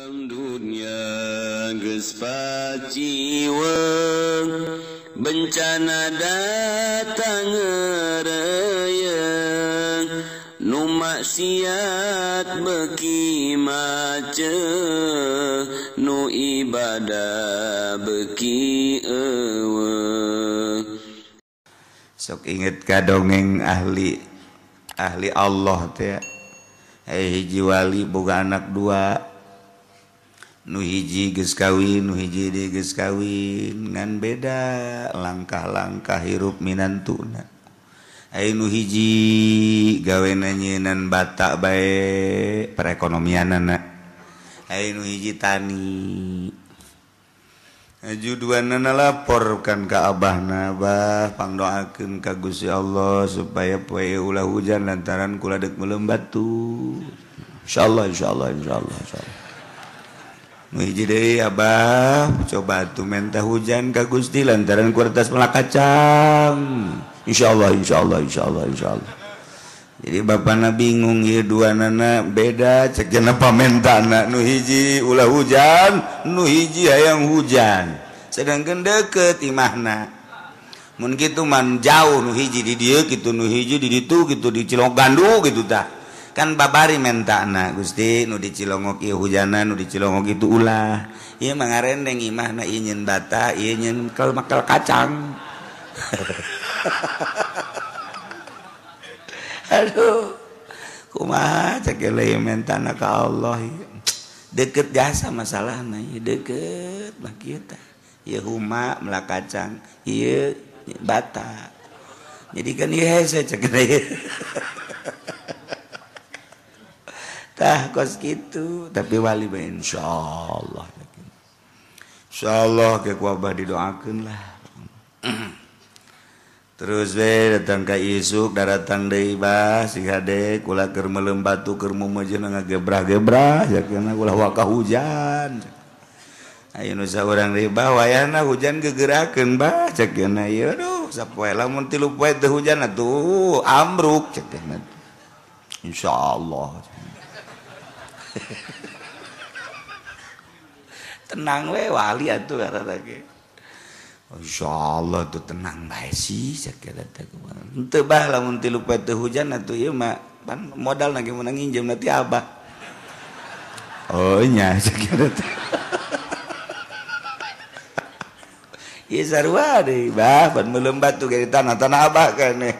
dunia geus paciweung bencana datang ngereyeung nu maksiat beuki maceuh nu ibadah beuki eueuh. Sok inget ka dongeng ahli Allah teh. Hiji wali boga anak dua, nu hiji geus kawin, nu hiji deui geus kawin, ngan beda langkah-langkah hirup minantuna. Ai nu hiji gawena nyeunan bata bae perekonomianna, ai nu hiji tani. Ajuduanna laporkan ka abahna, bah pangdoakeun ka Gusti Allah supaya poe ulah hujan lantaran kula deuk meuleum batu. Insyaallah. Nu hiji deui abah coba atuh minta hujan ka Gusti lantaran kuartas melakacang. Insyaallah. Jadi bapana bingung ieu duanana beda cek cenah pamentana, nu hiji ulah hujan, nu hiji hayang hujan. Sedangkan deukeut imahna. Mun kitu man jauh nu hiji di dieu kitu, nu hiji di ditu kitu, di Cilogandu kitu tah. Kan babari mentana, Gusti nu di Cilongok ieu hujanan, nu di Cilongok itu ulah. Ieu mah ngarendeng imahna, ieu nyeun bata, ieu nyeun makal kacang. Aduh, kumaha cek eleh mentana ka Allah. Deket jasa masalahna, ieu deket mah kieu tah. Ieu huma meula kacang, ieu bata. Jadi kan ieu hese cek eleh. Tah kos kitu, tapi wali mah insyaallah. Insyaallah ke ku abah didoakeun lah. Terus we datang ka isuk daratang deui bah si hade kula keur meuleum batu keur mumejeun ngagebrah-gebrah sakeuna ulah waka hujan. Ayeuna saurang deui bah wayahna hujan gegeurakeun bah sakeuna ieu aduh sapoe lamun 3 poe teu hujan atuh ambruk sakeuna. Insyaallah. Tenang we wali atuh karana ge. Insyaallah tuh tenang bae sih sakira teh kumaha. Henteu bah lamun 3 poe teu hujan atuh ieu mah pan modal ge mun nginjem nanti abah. Oh nya sakira teh. Ieu sarua deui bah pan meuleum batu ge di tanah abah keneh.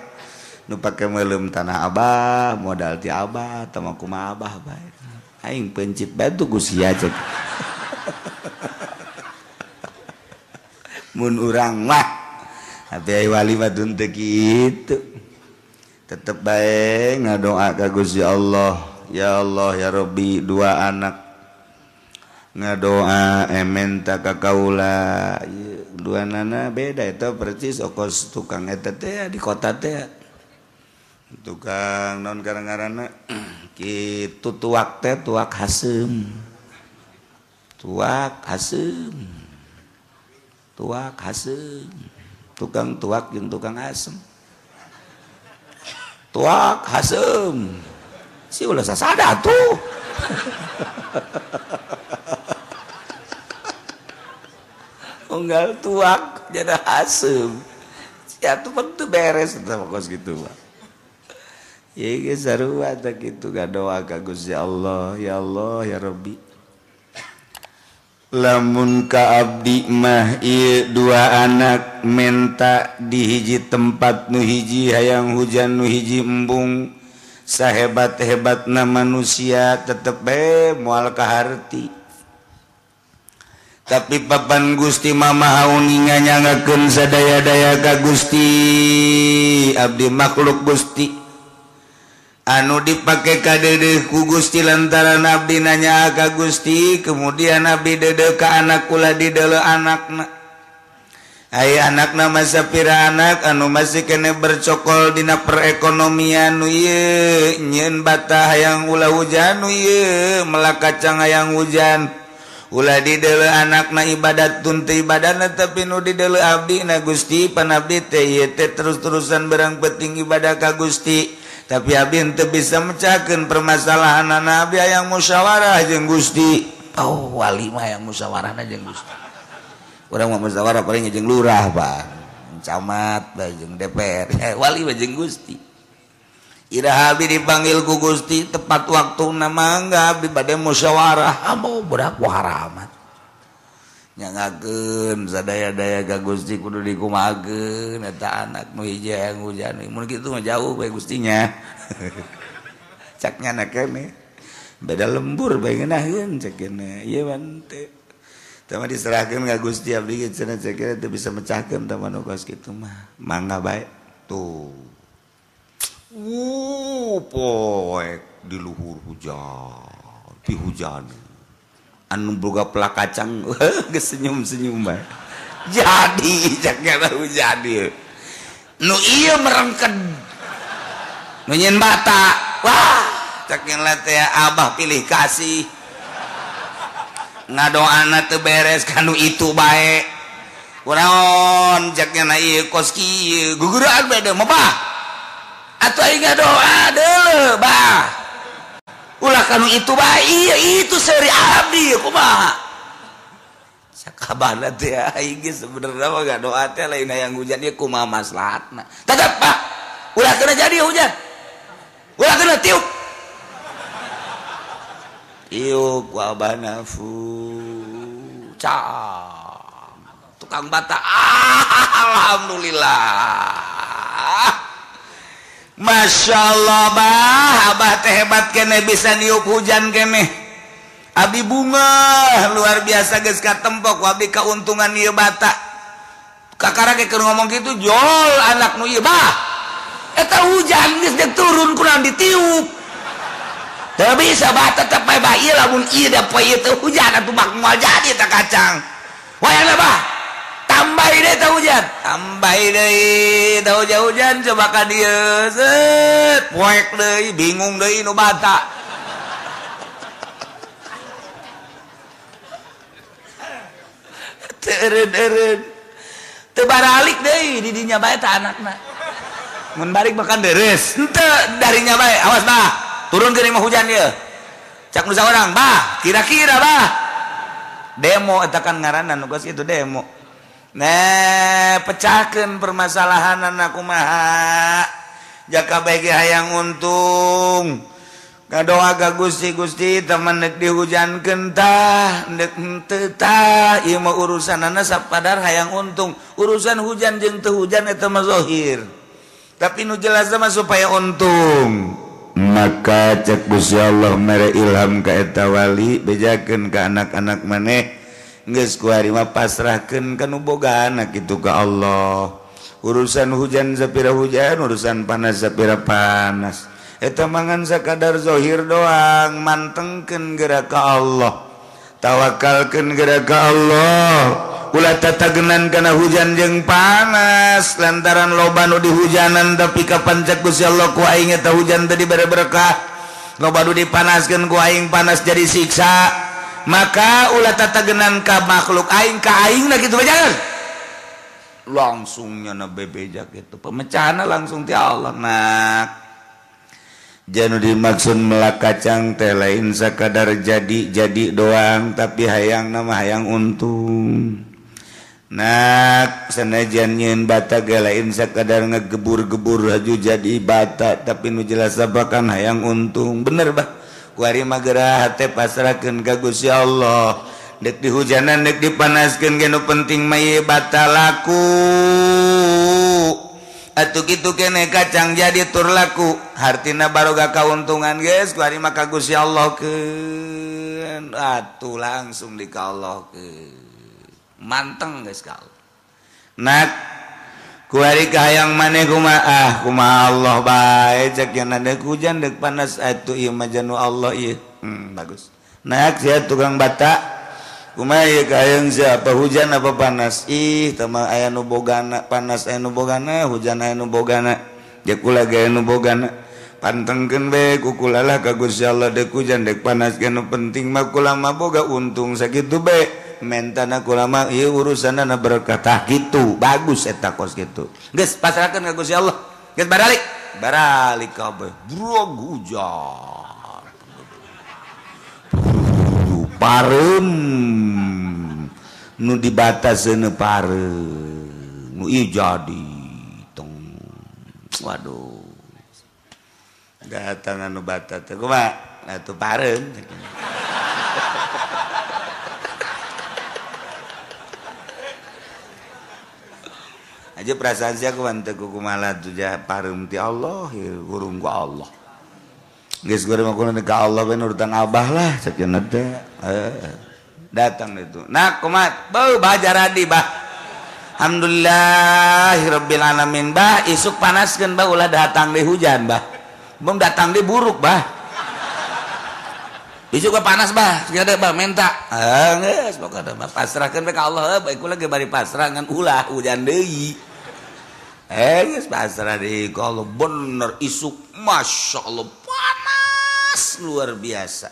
Nu pake meuleum tanah abah, modal ti abah, tah mah kumaha abah bae. Aing pencit batu ku sia cek. Mun urang mah tapi wali mah teu kitu. Tetep bae ngadoa ka Gusti Allah. Ya Allah ya Rabbi 2 anak ngadoa minta ka kaula. Duanana beda eta percis okos tukang eta teh di kota teh. Tukang naon ngaranna kitu tuak teh tuak haseum. Tuak haseum, tukang tuak jeung tukang asem. Tuak haseum, si ulah sasada tuh. Unggal tuak jadi asem, si atuh pun tuh beres eta kos gitu mah. Ieu ge sarua tah kitu ngadoa ka Gusti Allah, ya Allah ya Rabbi. Lamun ka abdi mah ieu 2 anak menta di hiji tempat nu hiji hayang hujan nu hiji embung sahebat-hebatna manusia tetep bae moal kaharti. Tapi papan Gusti mah mahauni nganyangakeun sadaya-daya ka Gusti. Abdi makhluk Gusti anu dipake ka deudeuh ku Gusti lantaran abdi nanya ka Gusti, kemudian abdi deudeuh ka anak kula dideuleuh anakna. Aya anakna mah sapira anak anu masih kene bercokol dina perekonomian nu ieu nyeun bata hayang ulah hujan nu ieu meula kacang hayang hujan. Ulah dideuleuh anakna ibadatun teu ibadahna tapi nu dideuleuh abdi na Gusti pan abdi teh ieu teh terus-terusan berang penting ibadah ka Gusti. Tapi abdi teu bisa mecahkeun permasalahan abdi hayang musyawarah jeung Gusti. oh wali mah yang musyawarahna jeung Gusti urang mah musyawarah paling jeung lurah Pak camat jeung DPR wali mah jeung Gusti ira abi dipanggil ku Gusti tepat waktuna mangga abdi bade musyawarah amo budak waharamat nyangakeun sadaya-daya ka Gusti kudu dikumahakeun eta anak nu hiji hayang hujan mun kitu mah jauh bae Gustinya cak nyana keneh beda lembur bae ngeunaheun cek keneh ieu mah teh tama diserahkeun ka Gusti abdi ge cenah cek keneh teu bisa mecahkeun tama nu kos kitu mah mangga bae tuh poek di luhur hujan pi hujan anu boga pelak kacang geus senyum-senyum bae jadi caknya hujan ieu nu ieu merengked nu nyeun bata wah caknya teh abah pilih kasih ngadoana teu beres kanu itu bae kunaon caknya na ieu kos kieu guguraan bae mah bah atuh aing ngadoa deuleu bah ulah kanu itu bae iya itu seri abdi kumaha sakabana teh aing ge sebenarnya mah ngadoa teh lain hayang hujan ieu kumaha maslahatna tetep Pak ulah kena jadi hujan ulah kena tiup ku abana cang tukang bata alhamdulillah Masya Allah abah teh hebat kene bisa niup hujan kene abdi bunga luar biasa geus katempok abdi kauntungan ieu bata kakara ge keur ngomong kitu jol anak nu ieu bah eta hujan geus dek turun kurang ditiup teu bisa bah tetep bae bah ieu lamun ieu da poe ieu teu hujan atuh mak moal jadi eta kacang wayangna bah tambahi deh tah hujan tambahi deui tah hujan coba ka dieu set poek deui bingung deui nu bata teureun teu baralik deui di dinya bae tah anakna mun balik makan deres henteu darinya bae awas bah turun ke imah hujan ieu cak nu saurang bah kira-kira bah demo eta kan ngaranna nu geus kitu demo nah pecahkeun permasalahan anak kumaha jaka bae ge hayang untung ngadoa ka Gusti Gusti teman nek dihujankeun tah nek henteu tah ieu mah urusanana sapadar hayang untung urusan hujan jeung teu hujan eta mah zahir tapi nu jelas mah supaya untung maka cek Gusti Allah mere ilham ka eta wali bejakeun ka anak-anak maneh geus kuari mah pasrahkeun kanu bogaana kitu ka Allah urusan hujan sapira hujan urusan panas sapira panas eta mangan sakadar zahir doang mantengkeun geura ka Allah tawakalkeun geura ka Allah ulah tatagenan kana hujan jeung panas lantaran loba nu dihujanan tapi kapan cek Gusti Allah ku aing eta hujan teh dibere berkah loba nu dipanaskeun ku aing panas jadi siksa maka ulah tatagenan ka makhluk aing ka aingna kitu jangan langsung nyana bebejak itu pemecahanna langsung ti Allah nak janu dimaksud melak kacang teh lain sakadar jadi doang tapi hayang nama hayang untung nak sanajan nyeun bata ge lain sakadar ngegebur-gebur haju jadi bata tapi nu jelas bakan hayang untung bener bah kuari mah geura hate pasrahkeun ka Gusti Allah dek dihujanan dek dipanaskeun ge nu penting mah ieu bata laku atuh kitu keneh kacang jadi tur laku hartina baroga kauntungan geus kuari mah ka Gusti Allah keun atuh langsung di ka Allah keun manteng geus ka Allah nak kuari kahayang maneh kumaha Allah bae cek yang dek hujan dek panas atuh ieu mah janu Allah ieu bagus nak sia tukang bata kumaha ieu kahayang siapa hujan apa panas ih tah mah aya nu bogana panas aya nu bogana hujan aya nu bogana jek kula ge anu bogana pantengkeun bae ku kula lah ka Gusti Allah dek hujan dek panas ge nu penting mah kula mah boga untung sakitu bae mentana kulama ieu urusanna berkah tah kitu bagus eta kos kitu geus pasrahkeun ka Gusti Allah geus baralik kabeh brog hujan parem nu dibataskeun parem nu ieu jadi tong waduh datang anu batat teh kumaha atuh parem aja perasaan saya kumaha teu kumaha tuh parem ti Allah urung ku Allah geus goreng mah ka Allah we nurutan abah lah sakeuna teh datang itu nah kumaha beuh bah jaradi bah alhamdulillahirabbil alamin bah isuk panaskeun bah ulah datang deui hujan bah belum datang deui buruk bah isuk panas bah segede bah minta geus pokona mah pasrahkeun we ka Allah bae kula ge bari pasrah ngan ulah hujan deui geus pasrah deui ka Allah bener isuk masyaallah panas luar biasa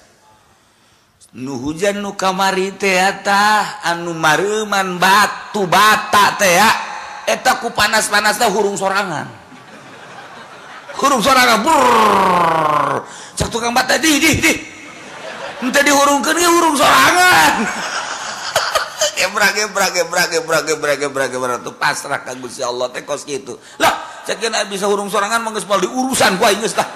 nu hujan nu kamari teh tah anu mareuman batu bata teh eta ku panas-panasna hurung sorangan brrrr cak tukang bata di henteu dihurungkeun ge hurung sorangan gebrak tuh pasrah ka Gusti Allah teh kos kitu lah cak bisa hurung sorangan mah geus moal diurusan ku aing geus tah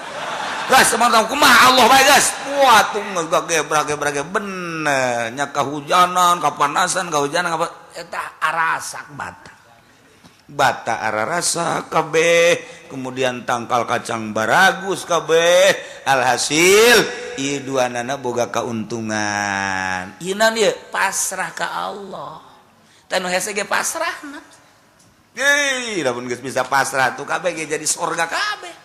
gas semangat kumaha Allah bae gas wah tuh gebrak bener nya kahujanan kapanasan kahujanan apa eta arasak bata ararasa kabeh kemudian tangkal kacang baragus kabeh alhasil ieu duanana boga kauntungan ieunan ieu pasrah ka Allah teh nu hese ge pasrahna lamun geus bisa pasrah tuh kabeh ge jadi surga kabeh.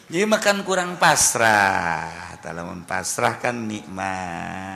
Jadi makan kurang pasrah, lamun pasrah kan nikmat.